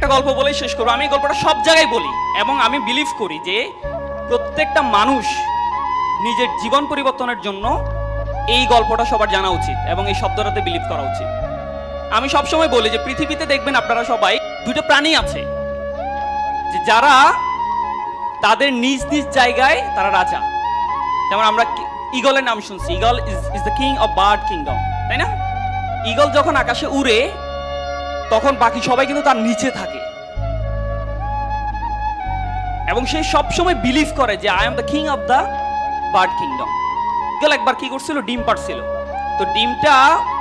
একটা গল্প বলেই শেষ করবো। আমি এই গল্পটা সব জায়গায় বলি এবং আমি বিলিভ করি যে প্রত্যেকটা মানুষ নিজের জীবন পরিবর্তনের জন্য এই গল্পটা সবার জানা উচিত এবং এই শব্দটাতে বিলিভ করা উচিত। আমি সবসময় বলি যে পৃথিবীতে দেখবেন আপনারা সবাই দুটো প্রাণী আছে যে যারা তাদের নিজ নিজ জায়গায় তারা রাজা। যেমন আমরা ঈগলের নাম শুনছি, eagle is the king of bird kingdom, তাই না? ঈগল যখন আকাশে উড়ে তখন বাকি সবাই কিন্তু তার নিচে থাকে এবং সে সবসময় বিলিভ করে যে I am the king of the bird kingdom. Eagle একবার কি করছিল, ডিম পাড়ছিল, তো ডিমটা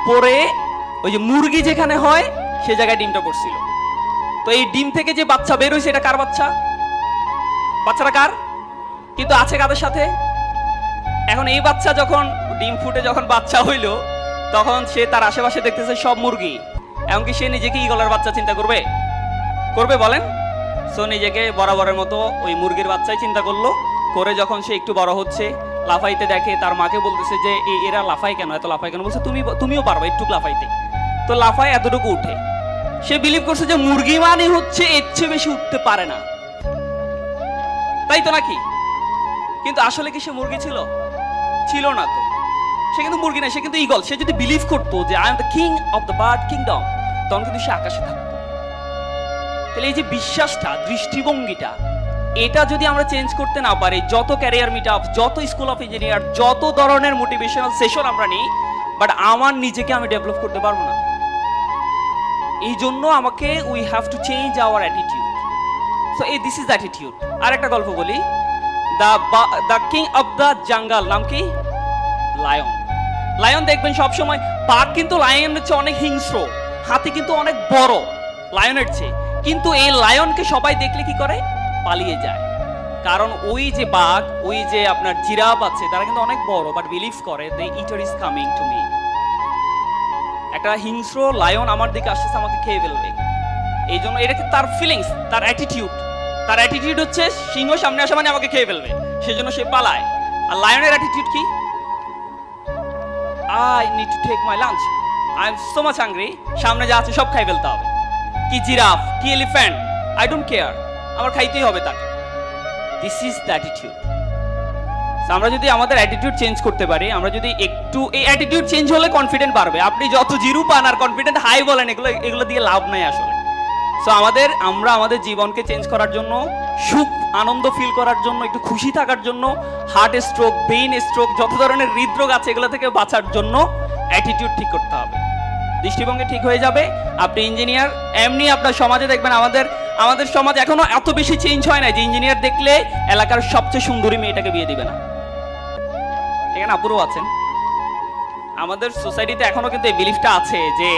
পরে ওই যে মুরগি যেখানে হয় সে জায়গায় ডিমটা পড়ছিল। তো এই ডিম থেকে যে বাচ্চা বের হয়েছে এটা কার বাচ্চা? বাচ্চাটা কার? কিন্তু আছে কাদের সাথে? এখন এই বাচ্চা যখন ডিম ফুটে যখন বাচ্চা হইল তখন সে তার আশেপাশে দেখতেছে সব মুরগি, এমনকি সে নিজেকে ঈগলের বাচ্চা চিন্তা করবে? করবে বলেন? সো নিজেকে বরাবরের মতো ওই মুরগির বাচ্চাই চিন্তা করলো। করে যখন সে একটু বড় হচ্ছে, লাফাইতে দেখে, তার মাকে বলতেছে যে এরা লাফায় কেন, এত লাফায় কেন? বলছে তুমিও পারবে একটু লাফাইতে। তো লাফায় এতটুকু উঠে। সে বিলিভ করছে যে মুরগি মানে হচ্ছে এর চেয়ে বেশি উঠতে পারে না, তাই তো নাকি? কিন্তু আসলে কি সে মুরগি ছিল? ছিল না। তো সে কিন্তু মুরগি না, সে কিন্তু ঈগল। সে যদি বিলিভ করতো যে I am the king of the bird kingdom, তখন কিন্তু সে আকাশে থাকতো। তাহলে এই যে বিশ্বাসটা, দৃষ্টিভঙ্গিটা, এটা যদি আমরা চেঞ্জ করতে না পারি, যত ক্যারিয়ার মিট আপ, যত স্কুল অফ ইঞ্জিনিয়ার, যত ধরনের মোটিভেশনাল সেশন আমরা নিই, বাট আমার নিজেকে আমি ডেভেলপ করতে পারবো না। এই জন্য আমাকে we have to change our attitude. So এই দিস ইজ অ্যাটিটিউড। আর একটা গল্প বলি, the king of the jungle নাম কি? লায়ন। লায়ন দেখবেন সবসময়, বাঘ কিন্তু লায়নের চেয়ে অনেক হিংস্র, হাতি কিন্তু অনেক বড় লায়নের চেয়ে, কিন্তু এই লায়নকে সবাই দেখলে কি করে? পালিয়ে যায়। কারণ ওই যে বাঘ, ওই যে আপনার জিরাফ আছে, তারা কিন্তু অনেক বড়, বাট বিলিভ করে the eater is coming to me. একটা হিংস্র লায়ন আমার দিকে আসছে, আমাকে খেয়ে ফেলবে। এই জন্য এটা কি তার ফিলিংস, তার অ্যাটিটিউড। তার অ্যাটিটিউড হচ্ছে সিংহ সামনে আসা মানে আমাকে খেয়ে ফেলবে, সেজন্য সে পালায়। আর লায়নের অ্যাটিটিউড কি? I need to take my lunch. I am so much hungry. সামনে যা আছে সব খাই ফেলতে হবে। কি জিরাফ, কি এলিফ্যান্ট, I don't care, আমার খাইতেই হবে তাকে। This is the attitude. আমরা যদি আমাদের অ্যাটিটিউড চেঞ্জ করতে পারি, আমরা যদি একটু, এই অ্যাটিটিউড চেঞ্জ হলে কনফিডেন্ট বাড়বে। আপনি যত জিরো পান আর কনফিডেন্ট হাই বলেন, এগুলো দিয়ে লাভ নাই আসলে। সো আমরা আমাদের জীবনকে চেঞ্জ করার জন্য, সুখ আনন্দ ফিল করার জন্য, একটু খুশি থাকার জন্য, হার্ট স্ট্রোক, ব্রেইন স্ট্রোক, যত ধরনের হৃদরোগ আছে এগুলো থেকে বাঁচার জন্য অ্যাটিটিউড ঠিক করতে হবে। দৃষ্টিভঙ্গি ঠিক হয়ে যাবে। আপনি ইঞ্জিনিয়ার, এমনি আপনার সমাজে দেখবেন, আমাদের সমাজ এখনো এত বেশি চেঞ্জ হয় না যে ইঞ্জিনিয়ার দেখলে এলাকার সবচেয়ে সুন্দরী মেয়েটাকে বিয়ে দিবে না। এখানে আপুরও আছেন। আমাদের সোসাইটিতে এখনো কিন্তু এই বিলিফটা আছে যে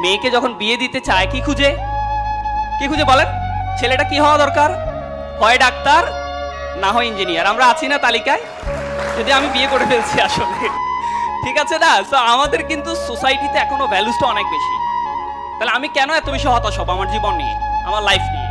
মেয়েকে যখন বিয়ে দিতে চায় কি খুঁজে বলেন? ছেলেটা কি হওয়া দরকার? হয় ডাক্তার, না হয় ইঞ্জিনিয়ার। আমরা আছি না তালিকায়? যদি আমি বিয়ে করে ফেলছি আসলে, ঠিক আছে না? তো আমাদের কিন্তু সোসাইটিতে এখনো ভ্যালুসটা অনেক বেশি। তাহলে আমি কেন এত বেশি হতাশ হব আমার জীবন নিয়ে, আমার লাইফ নিয়ে?